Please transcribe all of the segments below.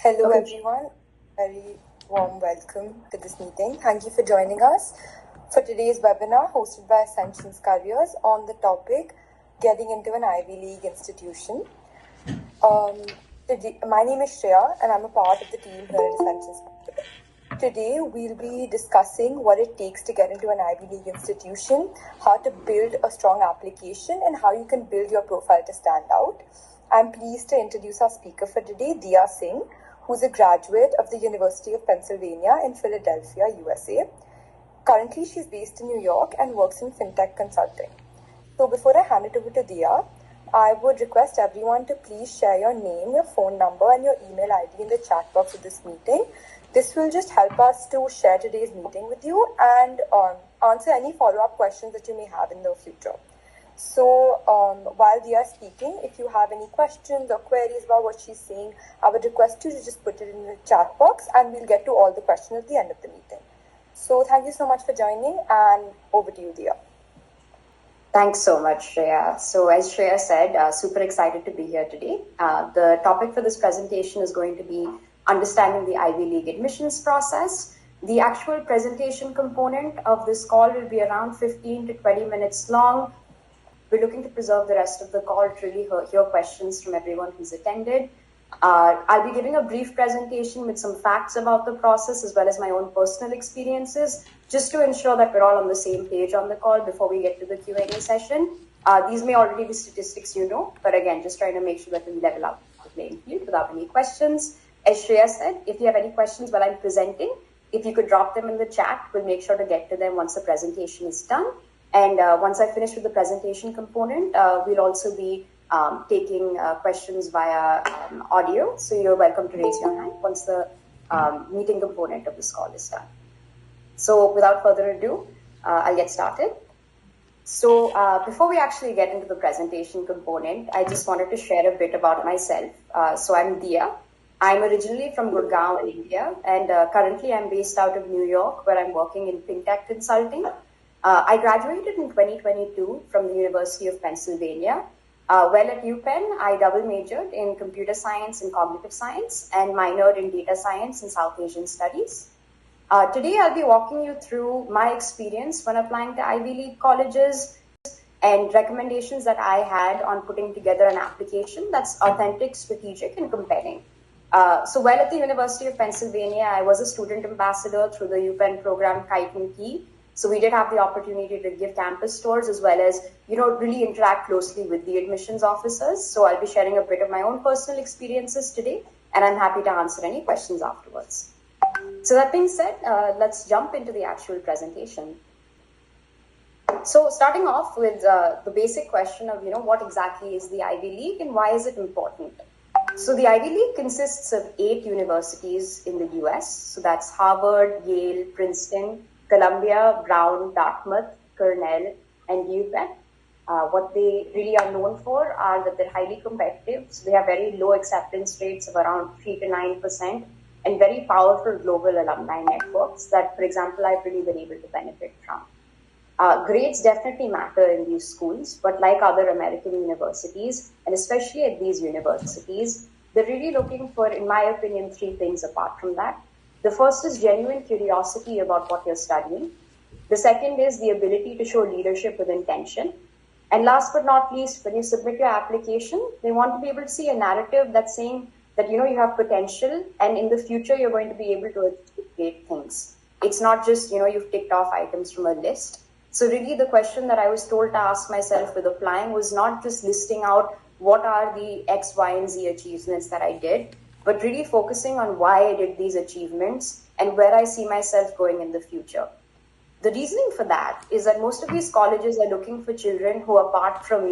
Hello Okay. everyone, very warm welcome to this meeting. Thank you for joining us for today's webinar hosted by Ascensions Careers on the topic Getting into an Ivy League Institution. My name is Shreya and I'm a part of the team here at Ascensions Careers. Today we'll be discussing what it takes to get into an Ivy League institution, how to build a strong application and how you can build your profile to stand out. I'm pleased to introduce our speaker for today, Diya Singh, who's a graduate of the University of Pennsylvania in Philadelphia, USA. Currently, she's based in New York and works in fintech consulting. So before I hand it over to Diya, I would request everyone to please share your name, your phone number, and your email ID in the chat box of this meeting. This will just help us to share today's meeting with you and answer any follow-up questions that you may have in the future. So while they are speaking, if you have any questions or queries about what she's saying, I would request you to just put it in the chat box and we'll get to all the questions at the end of the meeting. So thank you so much for joining and over to you, Diya. Thanks so much, Shreya. So as Shreya said, super excited to be here today. The topic for this presentation is going to be understanding the Ivy League admissions process. The actual presentation component of this call will be around 15 to 20 minutes long. We're looking to preserve the rest of the call to really hear questions from everyone who's attended. I'll be giving a brief presentation with some facts about the process as well as my own personal experiences, just to ensure that we're all on the same page on the call before we get to the Q&A session. These may already be statistics you know, but again, just trying to make sure that we level up the playing field without any questions. As Shreya said, if you have any questions while I'm presenting, if you could drop them in the chat, we'll make sure to get to them once the presentation is done. And once I finish with the presentation component, we'll also be taking questions via audio. So you're welcome to raise your hand once the meeting component of this call is done. So without further ado, I'll get started. So before we actually get into the presentation component, I just wanted to share a bit about myself. So I'm Diya. I'm originally from Gurgaon in India, and currently I'm based out of New York, where I'm working in fintech consulting. I graduated in 2022 from the University of Pennsylvania. While at UPenn, I double majored in computer science and cognitive science and minored in data science and South Asian studies. Today, I'll be walking you through my experience when applying to Ivy League colleges and recommendations that I had on putting together an application that's authentic, strategic, and compelling. So while at the University of Pennsylvania, I was a student ambassador through the UPenn program Kite and Key. So we did have the opportunity to give campus tours as well as, really interact closely with the admissions officers. So I'll be sharing a bit of my own personal experiences today, and I'm happy to answer any questions afterwards. So that being said, let's jump into the actual presentation. So starting off with the basic question of, what exactly is the Ivy League and why is it important? So the Ivy League consists of 8 universities in the US. So that's Harvard, Yale, Princeton, Columbia, Brown, Dartmouth, Cornell, and UPenn. What they really are known for are that they're highly competitive. So they have very low acceptance rates of around 3 to 9% and very powerful global alumni networks that, for example, I've really been able to benefit from. Grades definitely matter in these schools, but like other American universities, and especially at these universities, they're really looking for, in my opinion, 3 things apart from that. The first is genuine curiosity about what you're studying. The second is the ability to show leadership with intention. And last but not least, when you submit your application, they want to be able to see a narrative that's saying that, you have potential and in the future, you're going to be able to achieve great things. It's not just, you've ticked off items from a list. So really the question that I was told to ask myself with applying was not just listing out what are the X, Y, and Z achievements that I did, but really focusing on why I did these achievements and where I see myself going in the future. The reasoning for that is that most of these colleges are looking for children who, apart from,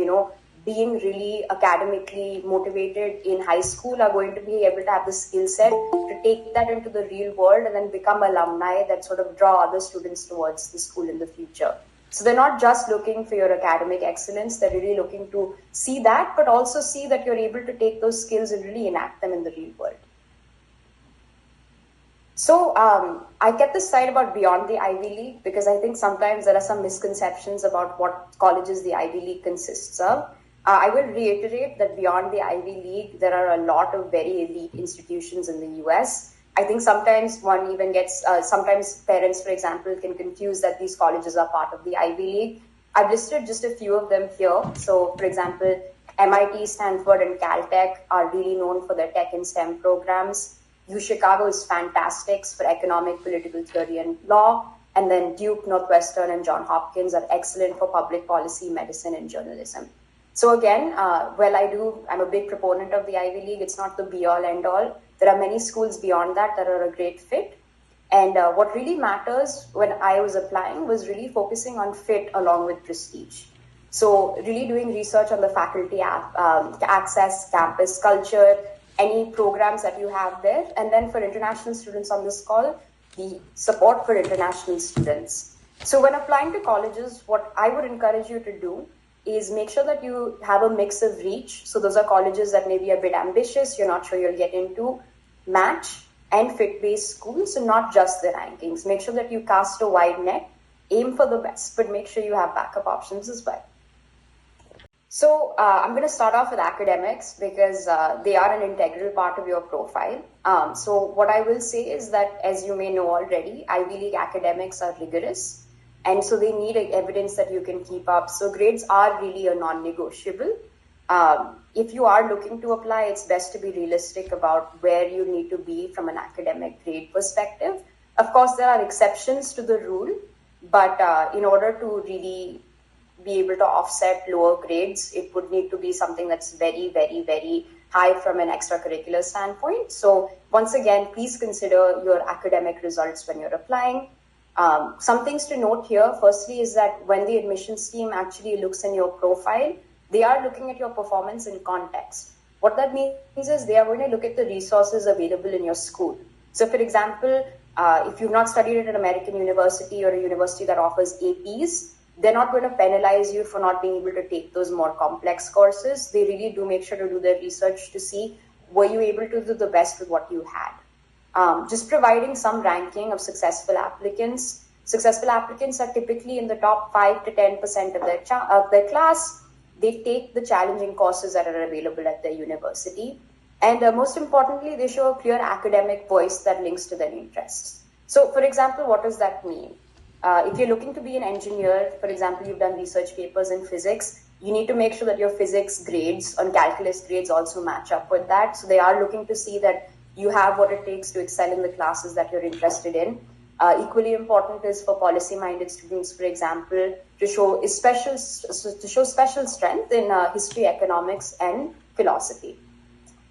being really academically motivated in high school, are going to be able to have the skill set to take that into the real world and then become alumni that sort of draw other students towards the school in the future. So they're not just looking for your academic excellence, they're really looking to see that, but also see that you're able to take those skills and really enact them in the real world. So I kept this slide about beyond the Ivy League because I think sometimes there are some misconceptions about what colleges the Ivy League consists of. I will reiterate that beyond the Ivy League, there are a lot of very elite institutions in the US. I think sometimes one even gets, sometimes parents, for example, can confuse that these colleges are part of the Ivy League. I've listed just a few of them here. So, for example, MIT, Stanford, and Caltech are really known for their tech and STEM programs. UChicago is fantastic for economic, political theory, and law. And then Duke, Northwestern, and Johns Hopkins are excellent for public policy, medicine, and journalism. So again, I'm a big proponent of the Ivy League. It's not the be-all, end-all. There are many schools beyond that are a great fit. And what really matters when I was applying was really focusing on fit along with prestige. So really doing research on the faculty access, campus culture, any programs that you have there. And then for international students on this call, the support for international students. So when applying to colleges, what I would encourage you to do is make sure that you have a mix of reach. So those are colleges that may be a bit ambitious, you're not sure you'll get into, match and fit-based schools, so not just the rankings. Make sure that you cast a wide net, aim for the best, but make sure you have backup options as well. So I'm going to start off with academics because they are an integral part of your profile. So what I will say is that, as you may know already, Ivy League academics are rigorous. And so they need evidence that you can keep up. So grades are really a non-negotiable. If you are looking to apply, it's best to be realistic about where you need to be from an academic grade perspective. Of course, there are exceptions to the rule, but in order to really be able to offset lower grades, it would need to be something that's very, very, very high from an extracurricular standpoint. So once again, please consider your academic results when you're applying. Some things to note here, firstly, is that when the admissions team actually looks in your profile, they are looking at your performance in context. What that means is they are going to look at the resources available in your school. So for example, if you've not studied at an American university or a university that offers APs, they're not going to penalize you for not being able to take those more complex courses. They really do make sure to do their research to see, were you able to do the best with what you had? Just providing some ranking of successful applicants. Successful applicants are typically in the top 5 to 10% of their class. They take the challenging courses that are available at their university. And most importantly, they show a clear academic voice that links to their interests. So for example, what does that mean? If you're looking to be an engineer, for example, you've done research papers in physics, you need to make sure that your physics grades and calculus grades also match up with that. So they are looking to see that you have what it takes to excel in the classes that you're interested in. Equally important is for policy-minded students, for example, to show special strength in history, economics, and philosophy.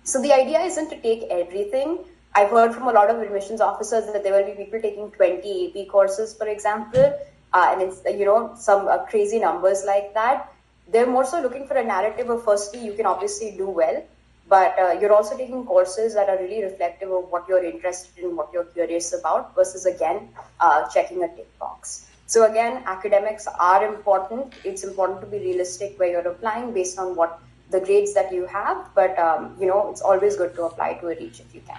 So the idea isn't to take everything. I've heard from a lot of admissions officers that there will be people taking 20 AP courses, for example, and it's some crazy numbers like that. They're more so looking for a narrative of, firstly, you can obviously do well, but you're also taking courses that are really reflective of what you're interested in, what you're curious about, versus, again, checking a tick box. So, again, academics are important. It's important to be realistic where you're applying based on what the grades that you have, but, it's always good to apply to a reach if you can.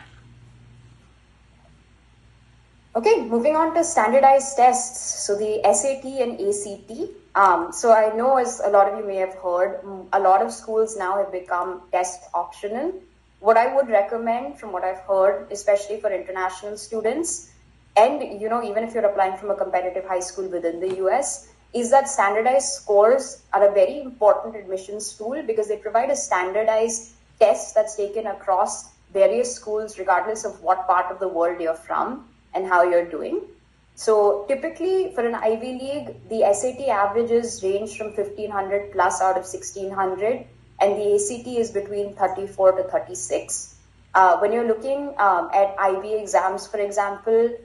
Okay, moving on to standardized tests. So the SAT and ACT. So I know, as a lot of you may have heard, a lot of schools now have become test optional. What I would recommend, from what I've heard, especially for international students, and even if you're applying from a competitive high school within the US, is that standardized scores are a very important admissions tool because they provide a standardized test that's taken across various schools, regardless of what part of the world you're from and how you're doing. So typically for an Ivy League, the SAT averages range from 1500 plus out of 1600, and the ACT is between 34 to 36. When you're looking at IB exams, for example,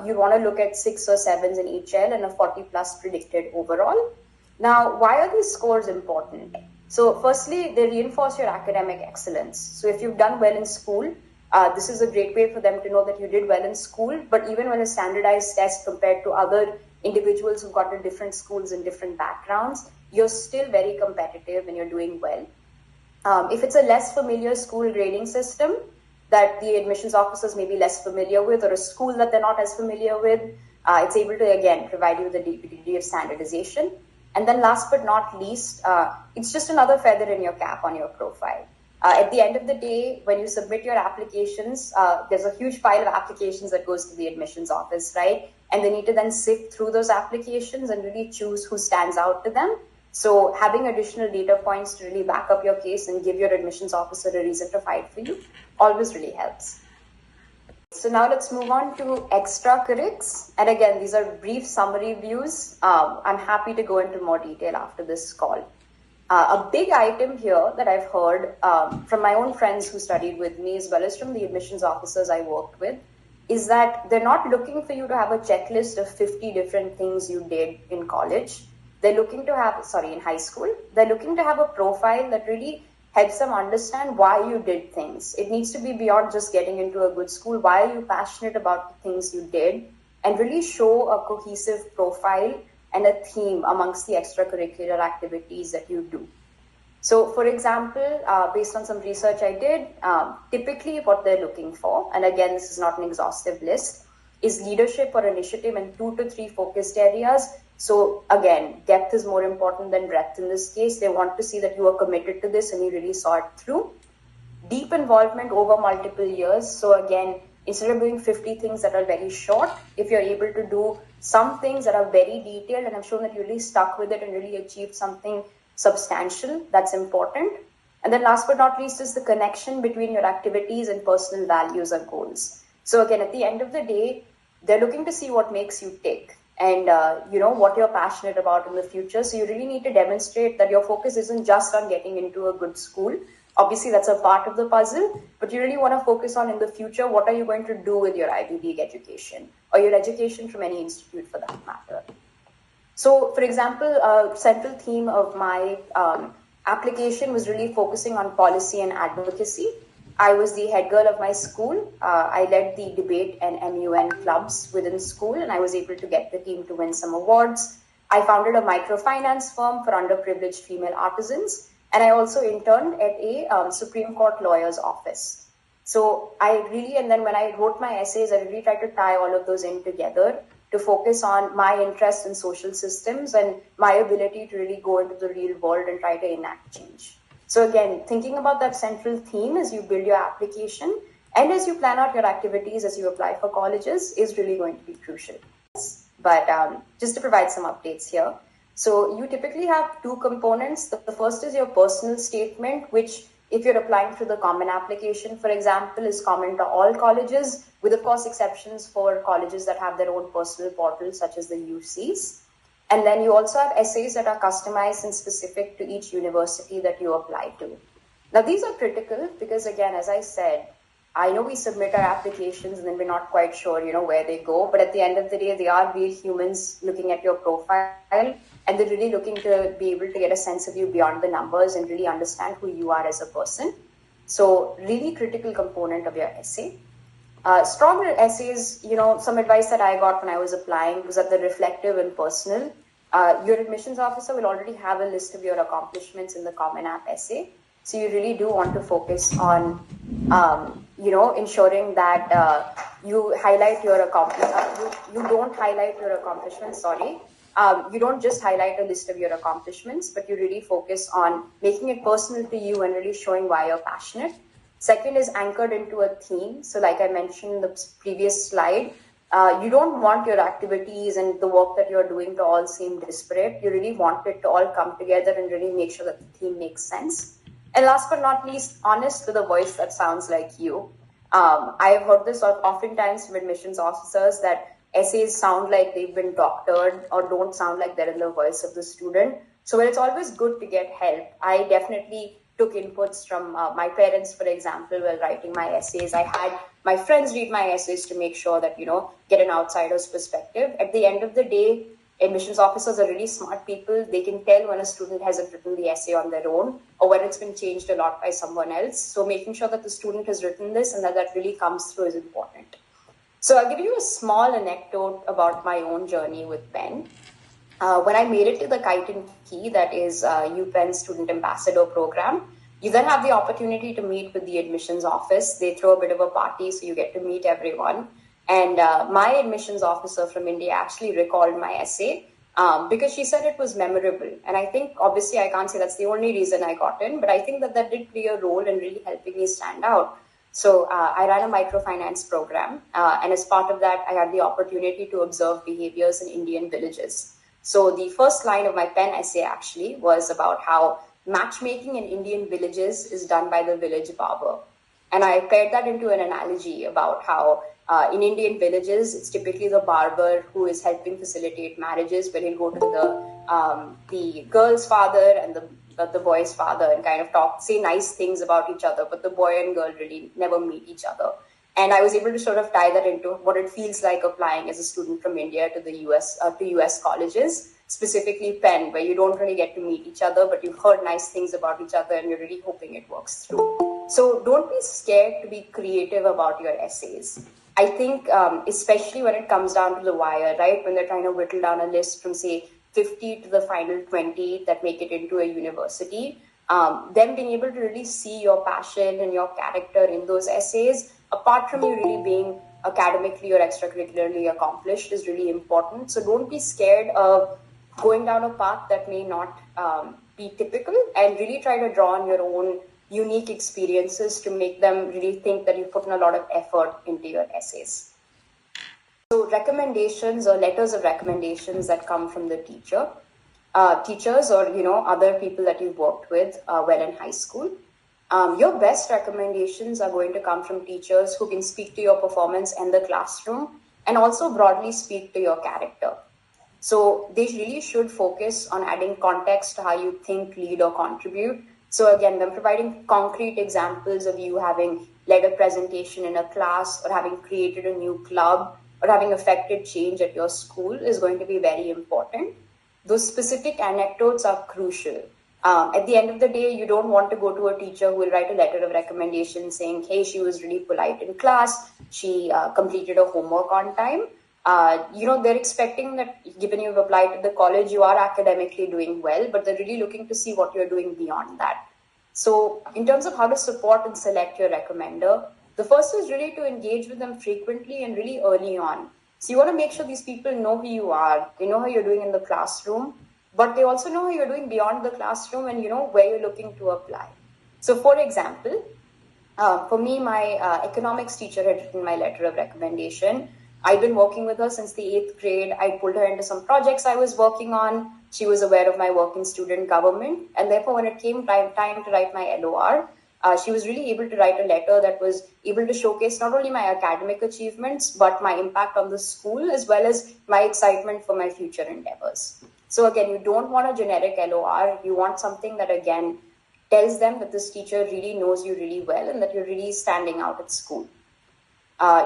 you want to look at 6 or 7s in HL and a 40 plus predicted overall. Now, why are these scores important? So firstly, they reinforce your academic excellence. So if you've done well in school, this is a great way for them to know that you did well in school, but even when a standardized test compared to other individuals who've got to different schools and different backgrounds, you're still very competitive and you're doing well. If it's a less familiar school grading system that the admissions officers may be less familiar with, or a school that they're not as familiar with, it's able to, again, provide you with a degree of standardization. And then last but not least, it's just another feather in your cap on your profile. At the end of the day, when you submit your applications, there's a huge pile of applications that goes to the admissions office, right? And they need to then sift through those applications and really choose who stands out to them. So having additional data points to really back up your case and give your admissions officer a reason to fight for you always really helps. So now let's move on to extracurrics. And again, these are brief summary views. I'm happy to go into more detail after this call. A big item here that I've heard from my own friends who studied with me, as well as from the admissions officers I worked with, is that they're not looking for you to have a checklist of 50 different things you did in college. They're looking to have, in high school, they're looking to have a profile that really helps them understand why you did things. It needs to be beyond just getting into a good school. Why are you passionate about the things you did? And really show a cohesive profile and a theme amongst the extracurricular activities that you do. So, for example, based on some research I did, typically what they're looking for, and again, this is not an exhaustive list, is leadership or initiative in 2 to 3 focused areas. So again, depth is more important than breadth in this case. They want to see that you are committed to this and you really saw it through. Deep involvement over multiple years. So again, instead of doing 50 things that are very short, if you're able to do some things that are very detailed and have shown that you really stuck with it and really achieved something substantial, that's important. And then last but not least is the connection between your activities and personal values and goals. So again, at the end of the day, they're looking to see what makes you tick and what you're passionate about in the future. So you really need to demonstrate that your focus isn't just on getting into a good school. Obviously, that's a part of the puzzle, but you really want to focus on in the future, what are you going to do with your Ivy League education or your education from any institute for that matter. So, for example, a central theme of my application was really focusing on policy and advocacy. I was the head girl of my school. I led the debate and MUN clubs within school, and I was able to get the team to win some awards. I founded a microfinance firm for underprivileged female artisans, and I also interned at a Supreme Court lawyer's office. So and then when I wrote my essays, I really tried to tie all of those in together to focus on my interest in social systems and my ability to really go into the real world and try to enact change. So again, thinking about that central theme as you build your application and as you plan out your activities as you apply for colleges is really going to be crucial. But just to provide some updates here. So you typically have 2 components. The first is your personal statement, which if you're applying through the common application, for example, is common to all colleges, with of course exceptions for colleges that have their own personal portals, such as the UCs. And then you also have essays that are customized and specific to each university that you apply to. Now, these are critical because, again, as I said, I know we submit our applications and then we're not quite sure, where they go. But at the end of the day, they are real humans looking at your profile, and they're really looking to be able to get a sense of you beyond the numbers and really understand who you are as a person. So really critical component of your essay. Stronger essays, some advice that I got when I was applying was that they're reflective and personal. Your admissions officer will already have a list of your accomplishments in the Common App essay. So you really do want to focus on, ensuring that you highlight your accomplishments. You don't highlight your accomplishments, you don't just highlight a list of your accomplishments, but you really focus on making it personal to you and really showing why you're passionate. Second is anchored into a theme. So like I mentioned in the previous slide, you don't want your activities and the work that you're doing to all seem disparate. You really want it to all come together and really make sure that the theme makes sense. And last but not least, honest with a voice that sounds like you. I've heard this oftentimes from admissions officers that essays sound like they've been doctored or don't sound like they're in the voice of the student. So it's always good to get help. I definitely took inputs from my parents, for example, while writing my essays. I had my friends read my essays to make sure that, get an outsider's perspective. At the end of the day, admissions officers are really smart people. They can tell when a student hasn't written the essay on their own or when it's been changed a lot by someone else. So making sure that the student has written this and that really comes through is important. So I'll give you a small anecdote about my own journey with Penn. When I made it to the Kite and Key, that is UPenn Student Ambassador Program, you then have the opportunity to meet with the admissions office. They throw a bit of a party, so you get to meet everyone. And my admissions officer from India actually recalled my essay because she said it was memorable. And I think, obviously, I can't say that's the only reason I got in, but I think that did play a role in really helping me stand out. So I ran a microfinance program, and as part of that, I had the opportunity to observe behaviors in Indian villages. So the first line of my pen essay actually was about how matchmaking in Indian villages is done by the village barber. And I paired that into an analogy about how in Indian villages, it's typically the barber who is helping facilitate marriages, where he'll go to the girl's father and the boy's father and kind of say nice things about each other, but the boy and girl really never meet each other. And I was able to sort of tie that into what it feels like applying as a student from India to the US colleges, specifically Penn, where you don't really get to meet each other, but you've heard nice things about each other and you're really hoping it works through. So don't be scared to be creative about your essays. I think, especially when it comes down to the wire, right, when they're trying to whittle down a list from, say, 50 to the final 20 that make it into a university, them being able to really see your passion and your character in those essays, apart from you really being academically or extracurricularly accomplished, is really important. So don't be scared of going down a path that may not be typical, and really try to draw on your own unique experiences to make them really think that you put in a lot of effort into your essays. So recommendations or letters of recommendations that come from the teachers or other people that you've worked with well in high school. Your best recommendations are going to come from teachers who can speak to your performance in the classroom and also broadly speak to your character. So they really should focus on adding context to how you think, lead, or contribute. So again, them providing concrete examples of you having led a presentation in a class, or having created a new club, or having affected change at your school is going to be very important. Those specific anecdotes are crucial. At the end of the day, you don't want to go to a teacher who will write a letter of recommendation saying, hey, she was really polite in class, she completed her homework on time. They're expecting that given you've applied to the college, you are academically doing well, but they're really looking to see what you're doing beyond that. So in terms of how to support and select your recommender, the first is really to engage with them frequently and really early on. So you want to make sure these people know who you are, they know how you're doing in the classroom, but they also know how you're doing beyond the classroom and where you're looking to apply. So for example, for me, my economics teacher had written my letter of recommendation. I've been working with her since the 8th grade. I pulled her into some projects I was working on. She was aware of my work in student government. And therefore, when it came time to write my LOR, she was really able to write a letter that was able to showcase not only my academic achievements, but my impact on the school, as well as my excitement for my future endeavors. So again, you don't want a generic LOR. You want something that, again, tells them that this teacher really knows you really well and that you're really standing out at school.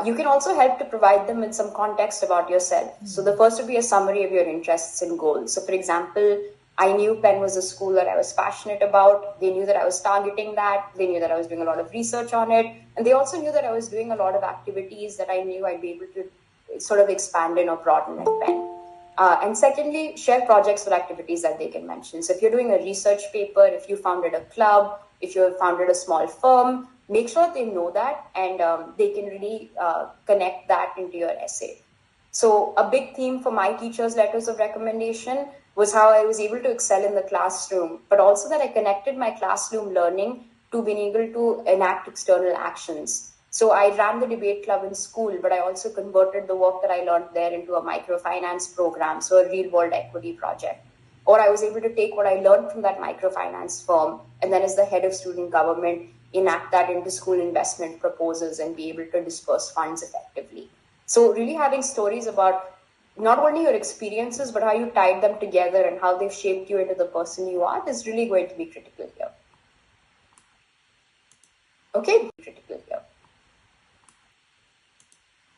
You can also help to provide them with some context about yourself. So the first would be a summary of your interests and goals. So for example, I knew Penn was a school that I was passionate about. They knew that I was targeting that. They knew that I was doing a lot of research on it. And they also knew that I was doing a lot of activities that I knew I'd be able to sort of expand in or broaden at Penn. And secondly, share projects or activities that they can mention. So if you're doing a research paper, if you founded a club, if you have founded a small firm, make sure that they know that and they can really connect that into your essay. So a big theme for my teachers' letters of recommendation was how I was able to excel in the classroom, but also that I connected my classroom learning to being able to enact external actions. So I ran the debate club in school, but I also converted the work that I learned there into a microfinance program, so a real-world equity project. Or I was able to take what I learned from that microfinance firm and then as the head of student government, enact that into school investment proposals and be able to disperse funds effectively. So really having stories about not only your experiences, but how you tied them together and how they've shaped you into the person you are is really going to be critical here. Okay, critical here.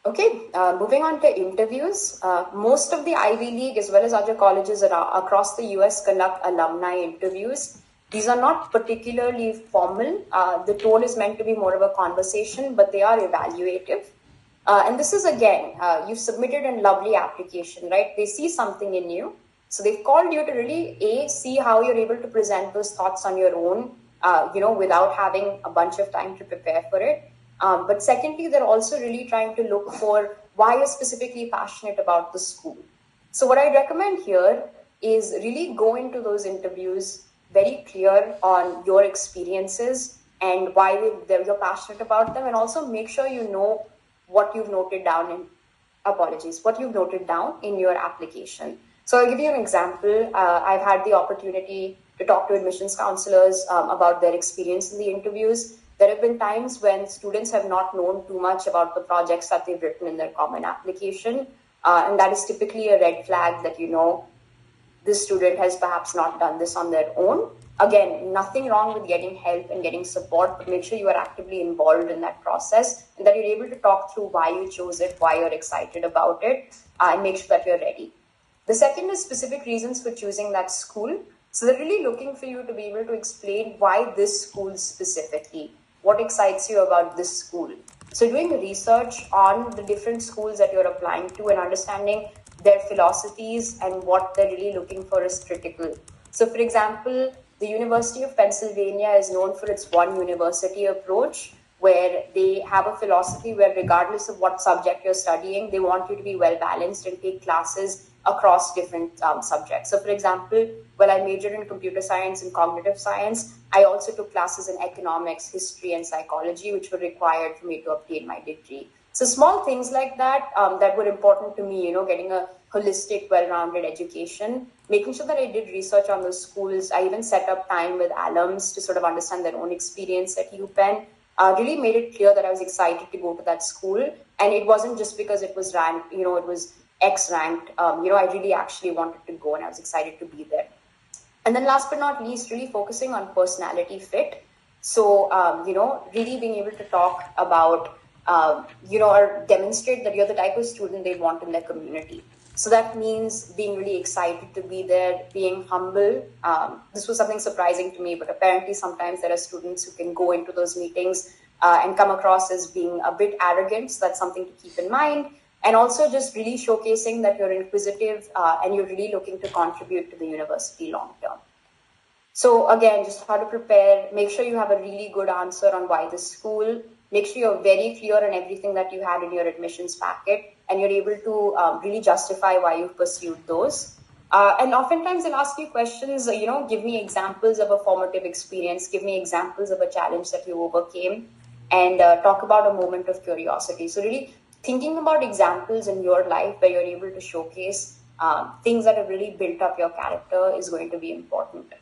Okay, moving on to interviews. Most of the Ivy League as well as other colleges across the US conduct alumni interviews. These are not particularly formal. The tone is meant to be more of a conversation, but they are evaluative. And this is, again, you've submitted a lovely application, right? They see something in you. So they've called you to really, see how you're able to present those thoughts on your own, without having a bunch of time to prepare for it. But secondly, they're also really trying to look for why you're specifically passionate about the school. So what I recommend here is really go into those interviews very clear on your experiences and why you're passionate about them, and also make sure you know what you've noted down what you've noted down in your application. So I'll give you an example. I've had the opportunity to talk to admissions counselors about their experience in the interviews. There have been times when students have not known too much about the projects that they've written in their common application. And that is typically a red flag that, this student has perhaps not done this on their own. Again, nothing wrong with getting help and getting support, but make sure you are actively involved in that process and that you're able to talk through why you chose it, why you're excited about it, and make sure that you're ready. The second is specific reasons for choosing that school. So they're really looking for you to be able to explain why this school specifically, what excites you about this school. So doing research on the different schools that you're applying to and understanding their philosophies and what they're really looking for is critical. So for example, the University of Pennsylvania is known for its one university approach, where they have a philosophy where regardless of what subject you're studying, they want you to be well balanced and take classes across different subjects. So for example, while I majored in computer science and cognitive science, I also took classes in economics, history, and psychology, which were required for me to obtain my degree. So small things like that that were important to me, getting a holistic, well-rounded education, making sure that I did research on those schools. I even set up time with alums to sort of understand their own experience at UPenn. Really made it clear that I was excited to go to that school. And it wasn't just because it was ranked, it was X ranked. I really actually wanted to go and I was excited to be there. And then last but not least, really focusing on personality fit. So, really being able to talk about, or demonstrate that you're the type of student they want in their community. So that means being really excited to be there, being humble. This was something surprising to me, but apparently sometimes there are students who can go into those meetings and come across as being a bit arrogant. So that's something to keep in mind. And also just really showcasing that you're inquisitive and you're really looking to contribute to the university long term. So again, just how to prepare, make sure you have a really good answer on why this school, make sure you're very clear on everything that you had in your admissions packet and you're able to really justify why you've pursued those. And oftentimes they'll ask you questions, give me examples of a formative experience, give me examples of a challenge that you overcame, and talk about a moment of curiosity. So really thinking about examples in your life where you're able to showcase things that have really built up your character is going to be important.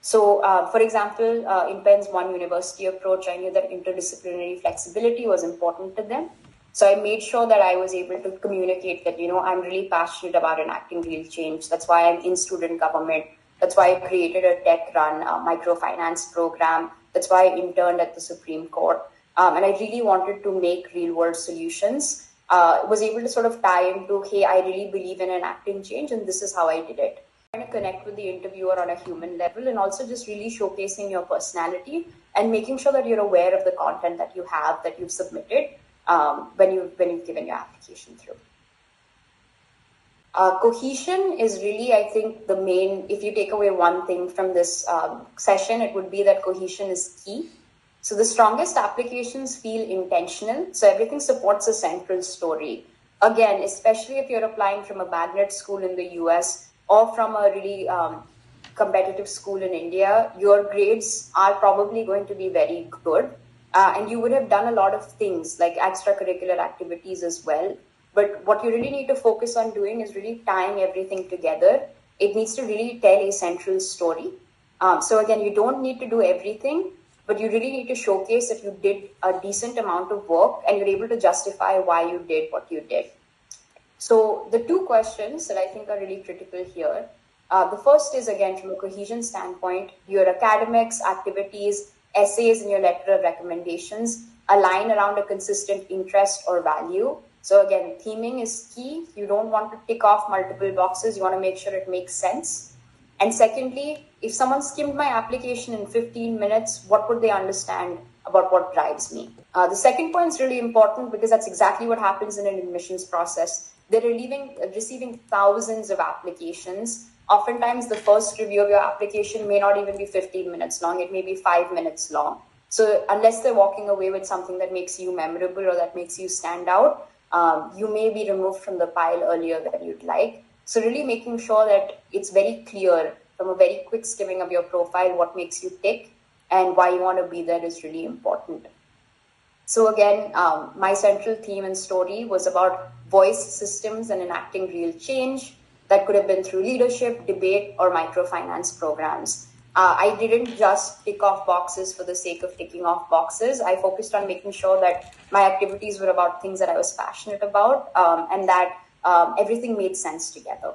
So, for example, in Penn's one university approach, I knew that interdisciplinary flexibility was important to them. So I made sure that I was able to communicate that, I'm really passionate about enacting real change. That's why I'm in student government. That's why I created a tech-run microfinance program. That's why I interned at the Supreme Court. And I really wanted to make real-world solutions. Was able to sort of tie into, hey, I really believe in enacting change, and this is how I did it. Trying to connect with the interviewer on a human level, and also just really showcasing your personality and making sure that you're aware of the content that you have, that you've submitted when you've given your application through. Cohesion is really, I think, the main, if you take away one thing from this session, it would be that cohesion is key. So the strongest applications feel intentional. So everything supports a central story. Again, especially if you're applying from a magnet school in the US or from a really competitive school in India, your grades are probably going to be very good. And you would have done a lot of things like extracurricular activities as well. But what you really need to focus on doing is really tying everything together. It needs to really tell a central story. So again, you don't need to do everything, but you really need to showcase that you did a decent amount of work and you're able to justify why you did what you did. So the two questions that I think are really critical here. The first is, again, from a cohesion standpoint, your academics, activities, essays, and your letter of recommendations align around a consistent interest or value. So again, theming is key. You don't want to tick off multiple boxes. You want to make sure it makes sense. And secondly, if someone skimmed my application in 15 minutes, what would they understand about what drives me? The second point is really important because that's exactly what happens in an admissions process. They're receiving thousands of applications. Oftentimes, the first review of your application may not even be 15 minutes long. It may be 5 minutes long. So unless they're walking away with something that makes you memorable or that makes you stand out, you may be removed from the pile earlier than you'd like. So really making sure that it's very clear from a very quick skimming of your profile what makes you tick and why you want to be there is really important. So again, my central theme and story was about voice systems and enacting real change. That could have been through leadership, debate, or microfinance programs. I didn't just tick off boxes for the sake of ticking off boxes. I focused on making sure that my activities were about things that I was passionate about and that everything made sense together.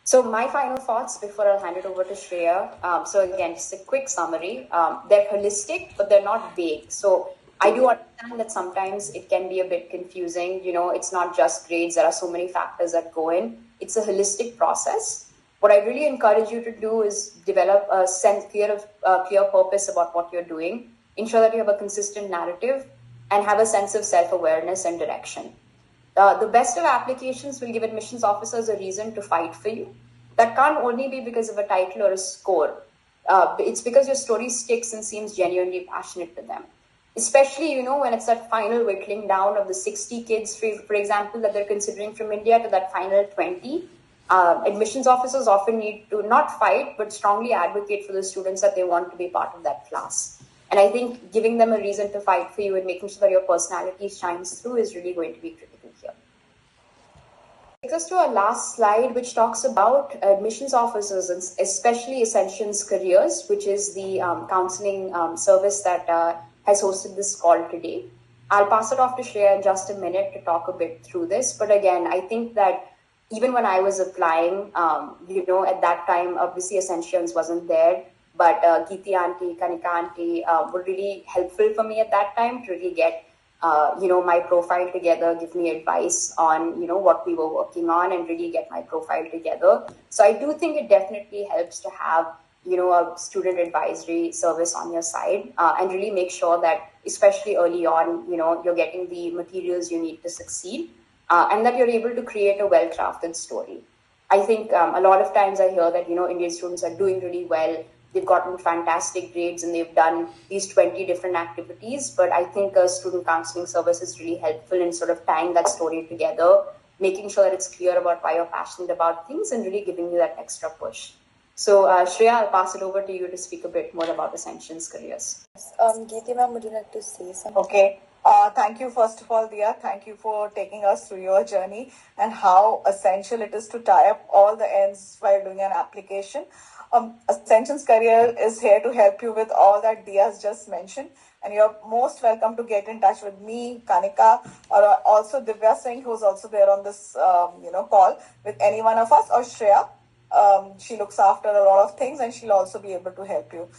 So my final thoughts before I'll hand it over to Shreya. So again, just a quick summary. They're holistic, but they're not vague. So I do understand that sometimes it can be a bit confusing. You know, it's not just grades. There are so many factors that go in. It's a holistic process. What I really encourage you to do is develop a clear purpose about what you're doing. Ensure that you have a consistent narrative and have a sense of self-awareness and direction. The best of applications will give admissions officers a reason to fight for you. That can't only be because of a title or a score. It's because your story sticks and seems genuinely passionate to them. Especially, you know, when it's that final whittling down of the 60 kids, for example, that they're considering from India to that final 20. Admissions officers often need to not fight, but strongly advocate for the students that they want to be part of that class. And I think giving them a reason to fight for you and making sure that your personality shines through is really going to be critical here. Takes us to our last slide, which talks about admissions officers and especially Ascensions Careers, which is the counseling service that has hosted this call today. I'll pass it off to Shreya in just a minute to talk a bit through this. But again, I think that even when I was applying, you know, at that time, obviously Ascensions wasn't there, but Geeti auntie, Kanika auntie were really helpful for me at that time to really get you know, my profile together, give me advice on, you know, what we were working on and really get my profile together. So I do think it definitely helps to have, you know, a student advisory service on your side and really make sure that, especially early on, you know, you're getting the materials you need to succeed and that you're able to create a well-crafted story. I think a lot of times I hear that, you know, Indian students are doing really well. They've gotten fantastic grades and they've done these 20 different activities. But I think a student counseling service is really helpful in sort of tying that story together, making sure that it's clear about why you're passionate about things and really giving you that extra push. So Shreya, I'll pass it over to you to speak a bit more about Ascensions Careers. Geeti ma'am, would you like to say something? Okay. Thank you, first of all, Dia. Thank you for taking us through your journey and how essential it is to tie up all the ends while doing an application. Ascensions Career is here to help you with all that Dia's just mentioned. And you're most welcome to get in touch with me, Kanika, or also Divya Singh, who's also there on this you know, call, with any one of us, or Shreya. She looks after a lot of things and she'll also be able to help you.